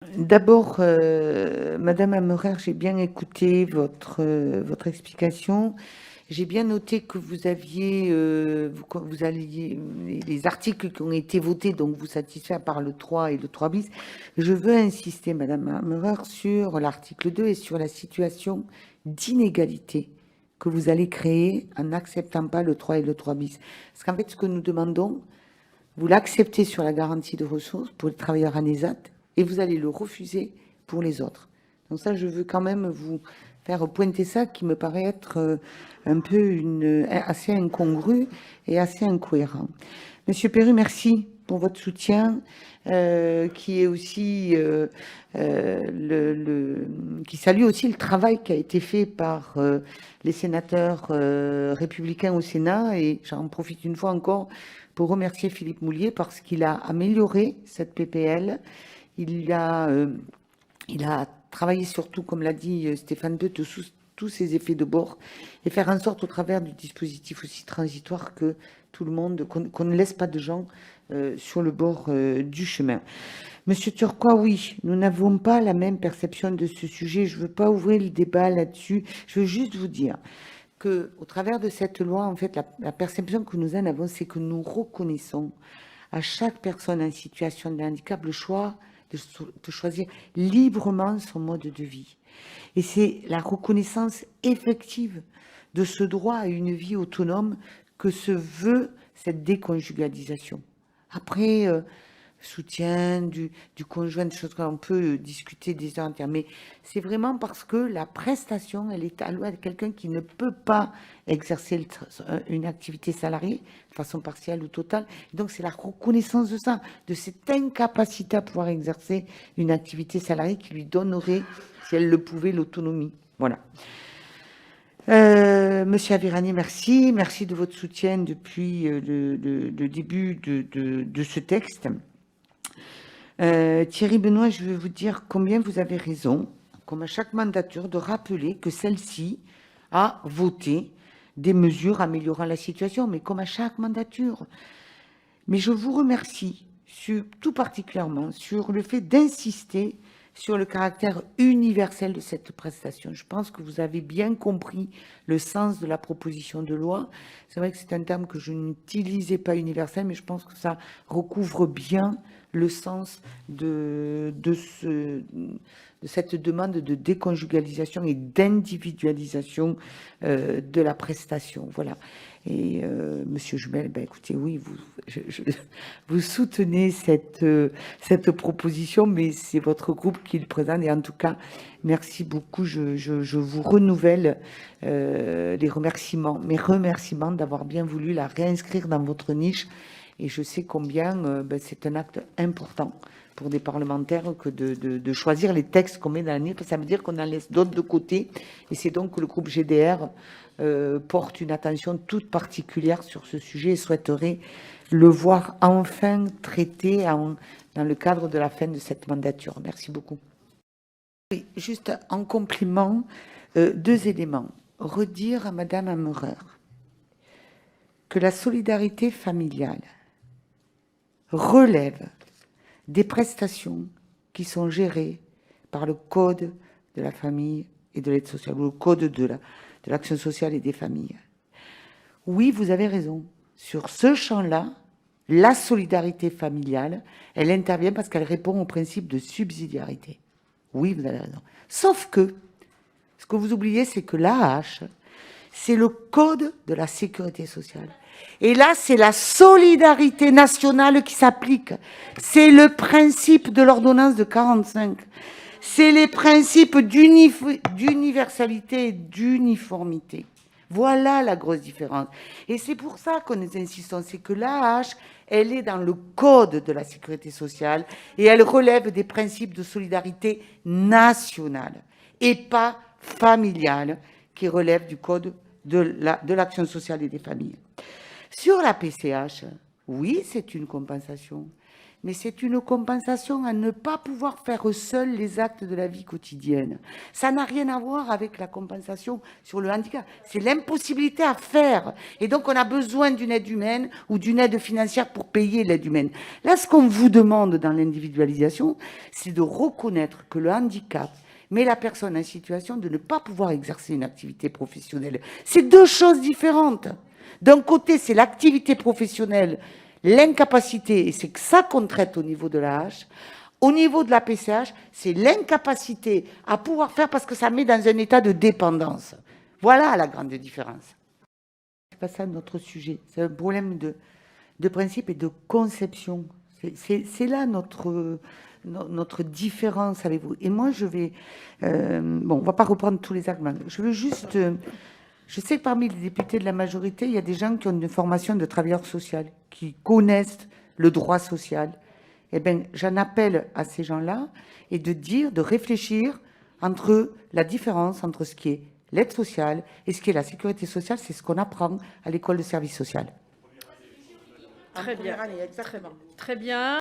D'abord, Madame Amerer, j'ai bien écouté votre explication. J'ai bien noté que vous aviez, vous alliez, les articles qui ont été votés, donc vous satisfaire par le 3 et le 3 bis. Je veux insister, Madame Amerer, sur l'article 2 et sur la situation d'inégalité que vous allez créer en n'acceptant pas le 3 et le 3 bis. Parce qu'en fait, ce que nous demandons, vous l'acceptez sur la garantie de ressources pour les travailleurs ANESAT et vous allez le refuser pour les autres. Donc ça, je veux quand même vous faire pointer ça qui me paraît être un peu assez incongru et assez incohérent. Monsieur Perru, merci pour votre soutien, qui est aussi qui salue aussi le travail qui a été fait par les sénateurs républicains au Sénat, et j'en profite une fois encore pour remercier Philippe Moulier parce qu'il a amélioré cette PPL. Il a travaillé surtout, comme l'a dit Stéphane Beu, de tous ces effets de bord et faire en sorte, au travers du dispositif aussi transitoire, que tout le monde, qu'on ne laisse pas de gens sur le bord du chemin. Monsieur Turquois, oui, nous n'avons pas la même perception de ce sujet. Je ne veux pas ouvrir le débat là-dessus. Je veux juste vous dire que, au travers de cette loi, en fait, la perception que nous en avons, c'est que nous reconnaissons à chaque personne en situation de handicap le choix de choisir librement son mode de vie. Et c'est la reconnaissance effective de ce droit à une vie autonome que se veut cette déconjugalisation. Après, soutien du conjoint, des choses qu'on peut discuter des heures entières, mais c'est vraiment parce que la prestation, elle est allouée à quelqu'un qui ne peut pas exercer une activité salariée de façon partielle ou totale. Donc c'est la reconnaissance de ça, de cette incapacité à pouvoir exercer une activité salariée qui lui donnerait, si elle le pouvait, l'autonomie. Voilà. Monsieur Avirani, merci. Merci de votre soutien depuis le début de ce texte. Thierry Benoît, je veux vous dire combien vous avez raison, comme à chaque mandature, de rappeler que celle-ci a voté des mesures améliorant la situation, mais comme à chaque mandature. Mais je vous remercie tout particulièrement sur le fait d'insister sur le caractère universel de cette prestation. Je pense que vous avez bien compris le sens de la proposition de loi. C'est vrai que c'est un terme que je n'utilisais pas, universel, mais je pense que ça recouvre bien le sens de cette demande de déconjugalisation et d'individualisation de la prestation. Voilà. Et Monsieur Jumel, ben écoutez, oui, vous soutenez cette proposition, mais c'est votre groupe qui le présente. Et en tout cas, merci beaucoup. Je vous renouvelle mes remerciements d'avoir bien voulu la réinscrire dans votre niche. Et je sais combien c'est un acte important pour des parlementaires que de choisir les textes qu'on met dans la niche, parce que ça veut dire qu'on en laisse d'autres de côté. Et c'est donc que le groupe GDR porte une attention toute particulière sur ce sujet et souhaiterait le voir enfin traité dans le cadre de la fin de cette mandature. Merci beaucoup. Oui, juste en complément, 2 éléments. Redire à Madame Amerer que la solidarité familiale relève des prestations qui sont gérées par le Code de la famille et de l'aide sociale, ou le Code de l'action sociale et des familles. Oui, vous avez raison. Sur ce champ-là, la solidarité familiale, elle intervient parce qu'elle répond au principe de subsidiarité. Oui, vous avez raison. Sauf que, ce que vous oubliez, c'est que l'AH, c'est le Code de la sécurité sociale. Et là, c'est la solidarité nationale qui s'applique. C'est le principe de l'ordonnance de 45. C'est les principes d'universalité et d'uniformité. Voilà la grosse différence. Et c'est pour ça qu'on nous insistons, c'est que l'AH, elle est dans le code de la sécurité sociale et elle relève des principes de solidarité nationale et pas familiale qui relève du code de l'action sociale et des familles. Sur la PCH, oui, c'est une compensation, mais c'est une compensation à ne pas pouvoir faire seul les actes de la vie quotidienne. Ça n'a rien à voir avec la compensation sur le handicap. C'est l'impossibilité à faire. Et donc, on a besoin d'une aide humaine ou d'une aide financière pour payer l'aide humaine. Là, ce qu'on vous demande dans l'individualisation, c'est de reconnaître que le handicap met la personne en situation de ne pas pouvoir exercer une activité professionnelle. C'est deux choses différentes. D'un côté, c'est l'activité professionnelle, l'incapacité, et c'est que ça qu'on traite au niveau de la hache. Au niveau de la PCH, c'est l'incapacité à pouvoir faire parce que ça met dans un état de dépendance. Voilà la grande différence. C'est pas ça notre sujet. C'est un problème de principe et de conception. C'est là notre différence avec vous. Et moi, je vais... bon, on va pas reprendre tous les arguments. Je veux juste... je sais que parmi les députés de la majorité, il y a des gens qui ont une formation de travailleur social, qui connaissent le droit social. Eh bien, j'en appelle à ces gens-là et de réfléchir entre la différence entre ce qui est l'aide sociale et ce qui est la sécurité sociale. C'est ce qu'on apprend à l'école de service social. Très bien. Très bien.